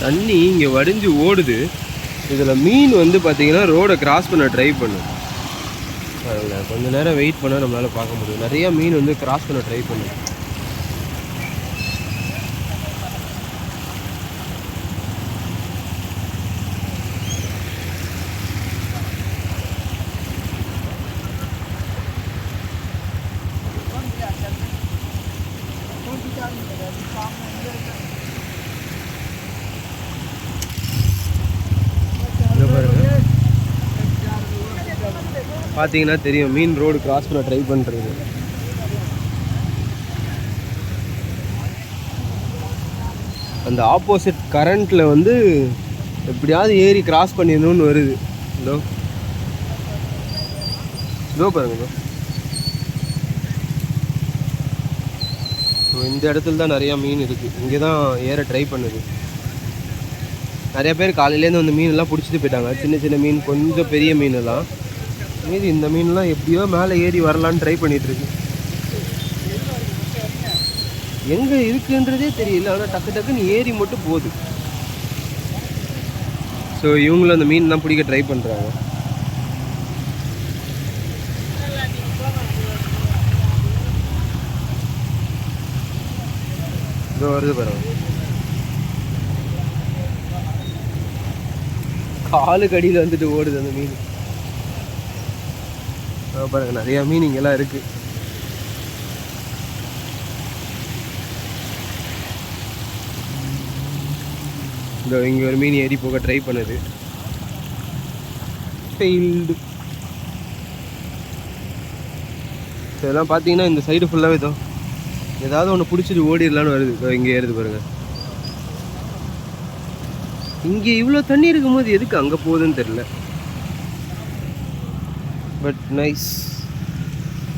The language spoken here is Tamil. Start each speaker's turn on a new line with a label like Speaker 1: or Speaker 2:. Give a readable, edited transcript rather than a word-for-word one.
Speaker 1: தண்ணி இங்கே வடிஞ்சு ஓடுது. இதில் மீன் வந்து பார்த்திங்கன்னா ரோடை கிராஸ் பண்ண ட்ரை பண்ணும். அதில் கொஞ்சம் நேரம் வெயிட் பண்ணால் நம்மளால் பார்க்க முடியும். நிறையா மீன் வந்து கிராஸ் பண்ண ட்ரை பண்ணும். பார்த்தீங்கன்னா தெரியும் மீன் ரோடு கிராஸ் பண்ண ட்ரை பண்ணுறது. அந்த ஆப்போசிட் கரண்ட்டில் வந்து எப்படியாவது ஏறி கிராஸ் பண்ணிடணும்னு வருது. இதோ இதோ பாருங்க. இந்த இடத்துல தான் நிறையா மீன் இருக்குது. இங்கே தான் ஏற ட்ரை பண்ணுது. நிறைய பேர் காலையிலேருந்து வந்து மீனெல்லாம் பிடிச்சிட்டு போயிட்டாங்க. சின்ன சின்ன மீன், கொஞ்சம் பெரிய மீனெல்லாம். மீதி இந்த மீன்லாம் எப்படியோ மேலே ஏறி வரலான்னு ட்ரை பண்ணிகிட்ருக்கு. எங்கே இருக்குன்றதே தெரியல, ஆனால் டக்கு டக்குன்னு ஏறி மட்டும் போகுது. ஸோ இவங்களும் அந்த மீன்லாம் பிடிக்க ட்ரை பண்ணுறாங்க. இதோ வருது பாருங்க. காலுக்கு அடியில் வந்துட்டு ஓடுது அந்த மீன். பாருங்க நிறையா மீன் இங்கெல்லாம் இருக்குது. இந்த இங்கே ஒரு மீன் ஏறி போக ட்ரை பண்ணுது. ஃபெயில்டு. இதெல்லாம் பார்த்தீங்கன்னா இந்த சைடு ஃபுல்லாகவே இதோ ஏதாவது ஒன்று பிடிச்சிட்டு ஓடிடலான்னு வருது. இங்கே ஏறுது பாருங்கள். இங்கே இவ்வளோ தண்ணி இருக்கும்போது எதுக்கு அங்கே போகுதுன்னு தெரில. But nice.